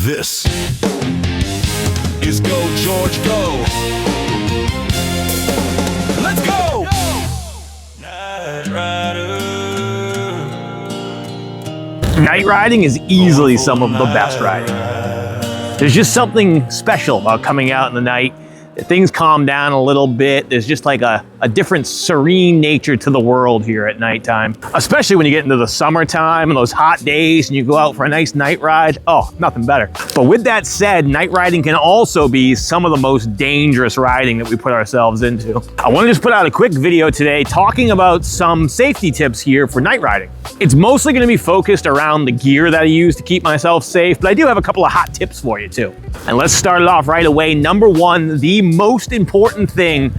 This is Go George Go. Let's go! Night Rider. Night riding is easily some of the best riding. There's just something special about coming out in the night. Things calm down a little bit. There's just like a different serene nature to the world here at nighttime. Especially when you get into the summertime and those hot days and you go out for a nice night ride. Oh, nothing better. But with that said, night riding can also be some of the most dangerous riding that we put ourselves into. I want to just put out a quick video today talking about some safety tips here for night riding. It's mostly going to be focused around the gear that I use to keep myself safe, but I do have a couple of hot tips for you too. And let's start it off right away. Number one, the most important thing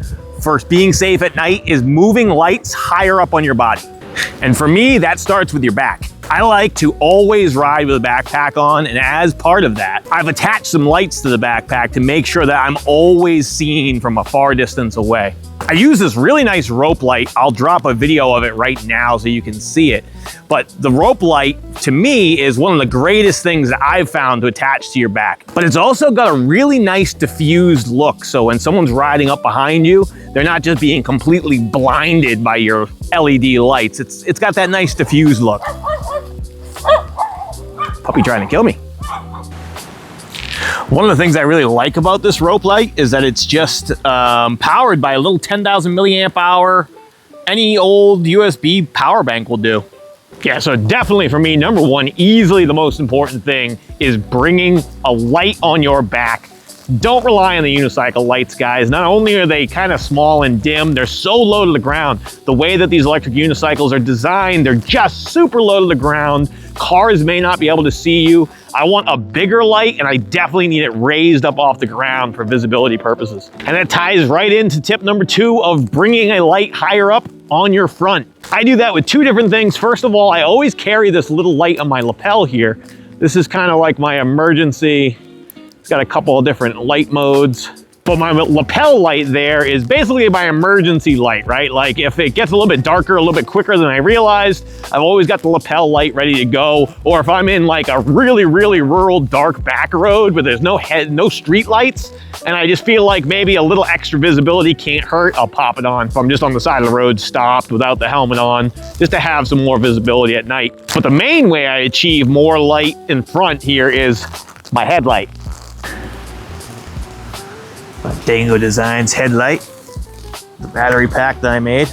for being safe at night is moving lights higher up on your body. And for me, that starts with your back. I like to always ride with a backpack on, and as part of that, I've attached some lights to the backpack to make sure that I'm always seen from a far distance away. I use this really nice rope light. I'll drop a video of it right now so you can see it. But the rope light, to me, is one of the greatest things that I've found to attach to your back. But it's also got a really nice diffused look. So when someone's riding up behind you, they're not just being completely blinded by your LED lights. It's got that nice diffused look. Puppy trying to kill me. One of the things I really like about this rope light is that it's just powered by a little 10,000 milliamp hour. Any old USB power bank will do. Yeah, so definitely for me, number one, easily the most important thing is bringing a light on your back. Don't rely on the unicycle lights, guys. Not only are they kind of small and dim, they're so low to the ground. The way that these electric unicycles are designed, they're just super low to the ground. Cars may not be able to see you. I want a bigger light, and I definitely need it raised up off the ground for visibility purposes. And that ties right into tip number two of bringing a light higher up on your front. I do that with two different things. First of all, I always carry this little light on my lapel here. This is kind of like my emergency. It's got a couple of different light modes. But my lapel light there is basically my emergency light, right? Like if it gets a little bit darker, a little bit quicker than I realized, I've always got the lapel light ready to go. Or if I'm in like a really, really rural dark back road where there's no street lights, and I just feel like maybe a little extra visibility can't hurt, I'll pop it on. If I'm just on the side of the road, stopped without the helmet on, just to have some more visibility at night. But the main way I achieve more light in front here is my headlight. Dango Designs headlight, the battery pack that I made.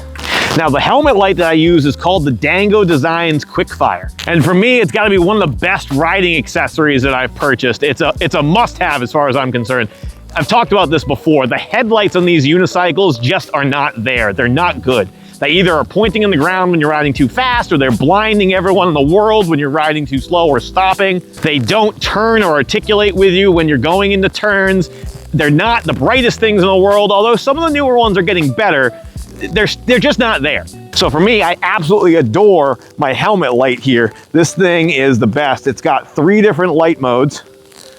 Now the helmet light that I use is called the Dango Designs Quickfire. And for me, it's gotta be one of the best riding accessories that I've purchased. It's a must-have as far as I'm concerned. I've talked about this before. The headlights on these unicycles just are not there. They're not good. They either are pointing in the ground when you're riding too fast, or they're blinding everyone in the world when you're riding too slow or stopping. They don't turn or articulate with you when you're going into turns. They're not the brightest things in the world, although some of the newer ones are getting better. They're just not there. So for me, I absolutely adore my helmet light here. This thing is the best. It's got 3 different light modes.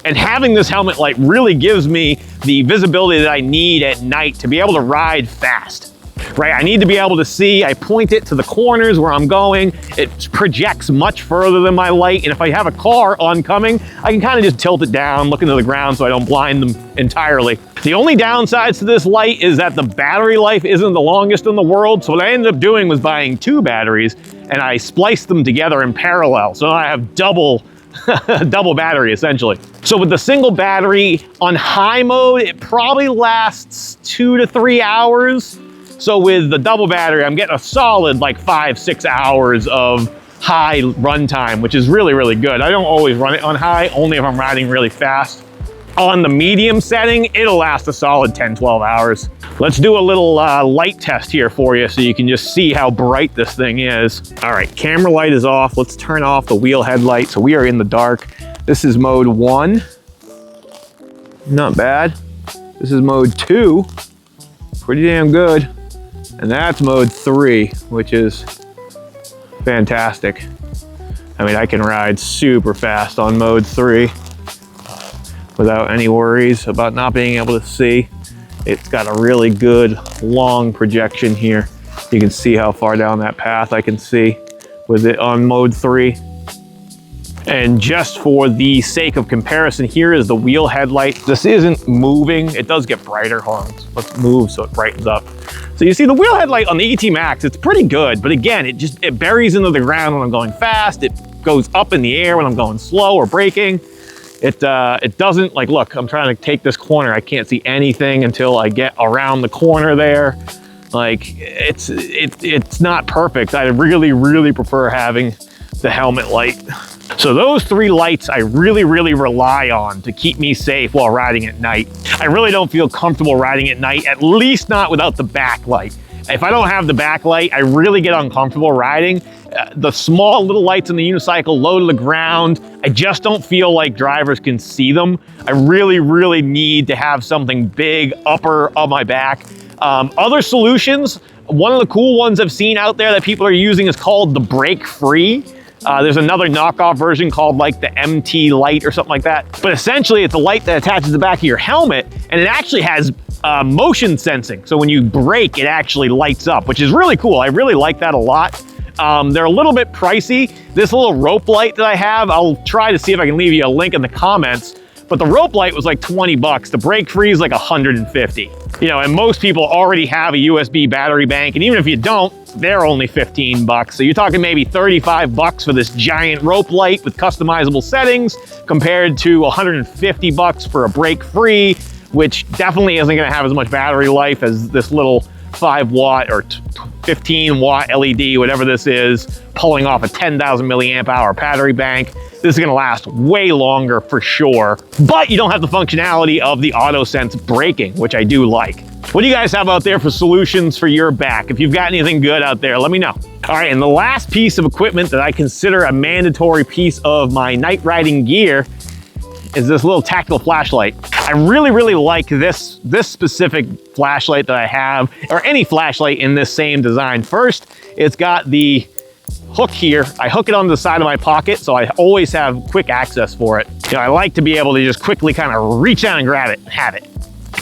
And having this helmet light really gives me the visibility that I need at night to be able to ride fast. Right, I need to be able to see. I point it to the corners where I'm going. It projects much further than my light. And if I have a car oncoming, I can kind of just tilt it down, look into the ground so I don't blind them entirely. The only downsides to this light is that the battery life isn't the longest in the world. So what I ended up doing was buying 2 batteries, and I spliced them together in parallel. So I have double battery essentially. So with the single battery on high mode, it probably lasts 2 to 3 hours. So with the double battery, I'm getting a solid like 5-6 hours of high runtime, which is really, really good. I don't always run it on high, only if I'm riding really fast. On the medium setting, it'll last a solid 10-12 hours. Let's do a little light test here for you so you can just see how bright this thing is. All right, camera light is off. Let's turn off the wheel headlight so we are in the dark. This is mode 1. Not bad. This is mode 2. Pretty damn good. And that's mode 3, which is fantastic. I mean, I can ride super fast on mode 3 without any worries about not being able to see. It's got a really good long projection here. You can see how far down that path I can see with it on mode 3. And just for the sake of comparison, here is the wheel headlight. This isn't moving. It does get brighter. Hold on, let's move so it brightens up. So you see the wheel headlight on the ET Max, it's pretty good, but again, it buries into the ground when I'm going fast. It goes up in the air when I'm going slow or braking. It doesn't, like, look, I'm trying to take this corner. I can't see anything until I get around the corner there. Like, it's not perfect. I really prefer having the helmet light. So those 3 lights I really rely on to keep me safe while riding at night. I really don't feel comfortable riding at night, at least not without the backlight. If I don't have the backlight, I really get uncomfortable riding. The small little lights in the unicycle low to the ground, I just don't feel like drivers can see them. I really need to have something big upper of my back. Other solutions, one of the cool ones I've seen out there that people are using is called the Brake Free. There's another knockoff version called like the MT light or something like that. But essentially it's a light that attaches the back of your helmet, and it actually has motion sensing. So when you brake, it actually lights up, which is really cool. I really like that a lot. They're a little bit pricey. This little rope light that I have, I'll try to see if I can leave you a link in the comments. But the rope light was like 20 bucks. The Brake Free is like 150. You know, and most people already have a USB battery bank. And even if you don't, they're only 15 bucks. So you're talking maybe 35 bucks for this giant rope light with customizable settings compared to 150 bucks for a Brake Free, which definitely isn't gonna have as much battery life as this little 5 watt or 15 watt LED, whatever this is, pulling off a 10,000 milliamp hour battery bank. This is gonna last way longer for sure, but you don't have the functionality of the AutoSense braking, which I do like. What do you guys have out there for solutions for your back? If you've got anything good out there, let me know. All right, and the last piece of equipment that I consider a mandatory piece of my night riding gear is this little tactical flashlight. I really like this specific flashlight that I have, or any flashlight in this same design. First, it's got the hook here. I hook it onto the side of my pocket, so I always have quick access for it. You know, I like to be able to just quickly kind of reach down and grab it and have it.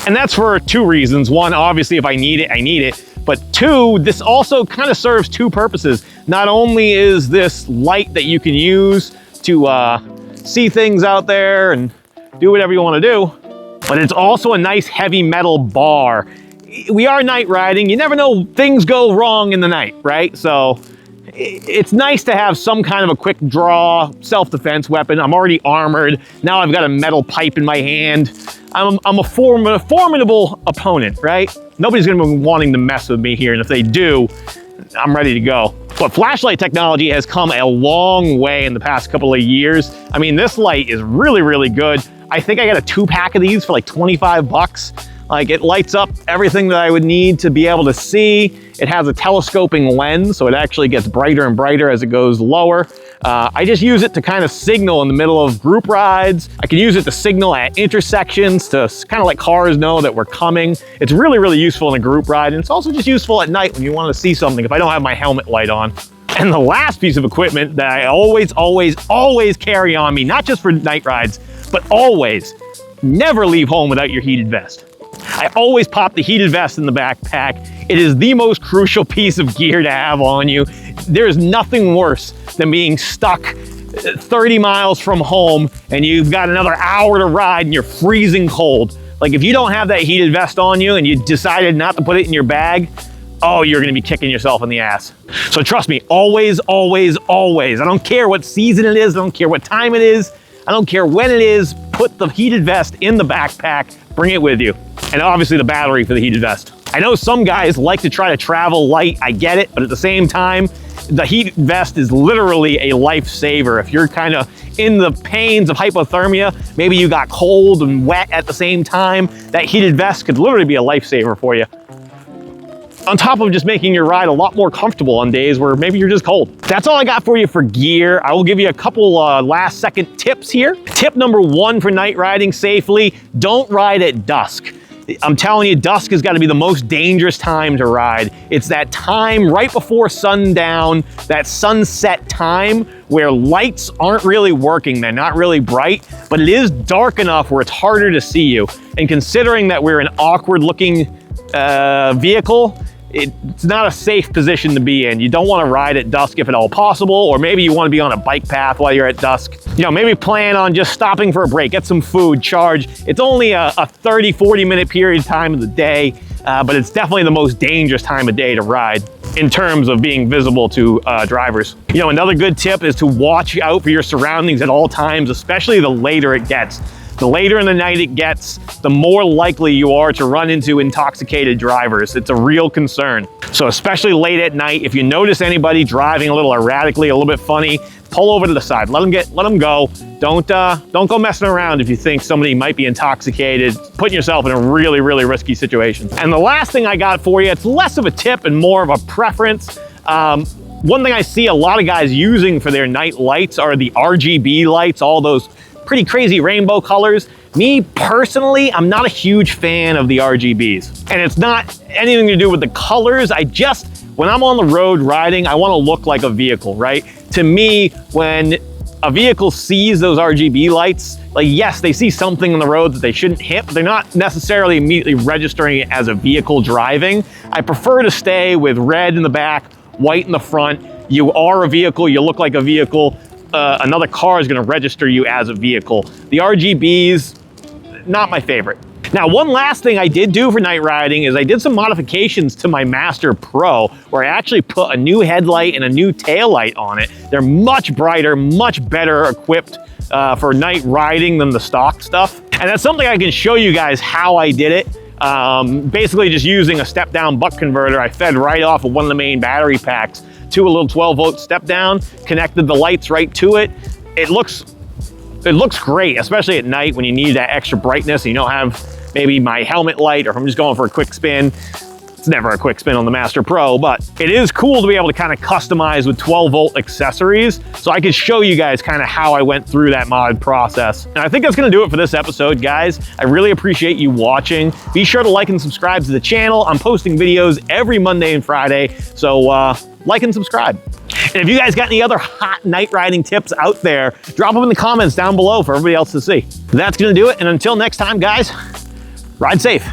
And that's for 2 reasons. One, obviously, if I need it, I need it. But 2, this also kind of serves 2 purposes. Not only is this light that you can use to see things out there and do whatever you want to do, but it's also a nice heavy metal bar. We are night riding. You never know, things go wrong in the night, right? So it's nice to have some kind of a quick draw self-defense weapon. I'm already armored. Now I've got a metal pipe in my hand. I'm a formidable opponent, right? Nobody's gonna be wanting to mess with me here, and if they do, I'm ready to go. But flashlight technology has come a long way in the past couple of years. I mean, this light is really good. I think I got a 2-pack of these for like 25 bucks. Like, it lights up everything that I would need to be able to see. It has a telescoping lens, so it actually gets brighter and brighter as it goes lower. I just use it to kind of signal in the middle of group rides. I can use it to signal at intersections to kind of let cars know that we're coming. It's really useful in a group ride, and it's also just useful at night when you want to see something if I don't have my helmet light on. And the last piece of equipment that I always carry on me, not just for night rides, but always, never leave home without your heated vest. I always pop the heated vest in the backpack. It is the most crucial piece of gear to have on you. There's nothing worse than being stuck 30 miles from home and you've got another hour to ride and you're freezing cold. Like, if you don't have that heated vest on you and you decided not to put it in your bag, oh, you're gonna be kicking yourself in the ass. So trust me, always. I don't care what season it is, I don't care what time it is, I don't care when it is, put the heated vest in the backpack, bring it with you. And obviously the battery for the heated vest. I know some guys like to try to travel light, I get it, but at the same time, the heated vest is literally a lifesaver. If you're kind of in the pains of hypothermia, maybe you got cold and wet at the same time, that heated vest could literally be a lifesaver for you. On top of just making your ride a lot more comfortable on days where maybe you're just cold. That's all I got for you for gear. I will give you a couple last second tips here. Tip number 1 for night riding safely, don't ride at dusk. I'm telling you, dusk has got to be the most dangerous time to ride. It's that time right before sundown, that sunset time where lights aren't really working. They're not really bright, but it is dark enough where it's harder to see you. And considering that we're an awkward looking vehicle, it's not a safe position to be in. You don't want to ride at dusk if at all possible, or maybe you want to be on a bike path while you're at dusk. You know, maybe plan on just stopping for a break, get some food, charge. It's only a 30, 40 minute period of time of the day, but it's definitely the most dangerous time of day to ride in terms of being visible to drivers. You know, another good tip is to watch out for your surroundings at all times, especially the later it gets. The later in the night it gets, the more likely you are to run into intoxicated drivers. It's a real concern. So especially late at night, if you notice anybody driving a little erratically, a little bit funny, pull over to the side, let them go. Don't go messing around if you think somebody might be intoxicated, putting yourself in a really, really risky situation. And the last thing I got for you, it's less of a tip and more of a preference. One thing I see a lot of guys using for their night lights are the RGB lights, all those pretty crazy rainbow colors. Me personally, I'm not a huge fan of the RGBs. And it's not anything to do with the colors. When I'm on the road riding, I want to look like a vehicle, right? To me, when a vehicle sees those RGB lights, like, yes, they see something on the road that they shouldn't hit, but they're not necessarily immediately registering it as a vehicle driving. I prefer to stay with red in the back, white in the front. You are a vehicle, you look like a vehicle. Another car is going to register you as a vehicle. The RGBs, not my favorite. Now, one last thing I did do for night riding is I did some modifications to my Master Pro, where I actually put a new headlight and a new tail light on it. They're much brighter, much better equipped for night riding than the stock stuff. And that's something I can show you guys how I did it. Basically just using a step down buck converter. I fed right off of one of the main battery packs to a little 12-volt step down, connected the lights right to it. It looks great, especially at night when you need that extra brightness and you don't have maybe my helmet light, or if I'm just going for a quick spin. It's never a quick spin on the Master Pro, but it is cool to be able to kind of customize with 12-volt accessories. So I can show you guys kind of how I went through that mod process. And I think that's gonna do it for this episode, guys. I really appreciate you watching. Be sure to like and subscribe to the channel. I'm posting videos every Monday and Friday, so like and subscribe. And if you guys got any other hot night riding tips out there, drop them in the comments down below for everybody else to see. That's gonna do it, and until next time, guys, ride safe.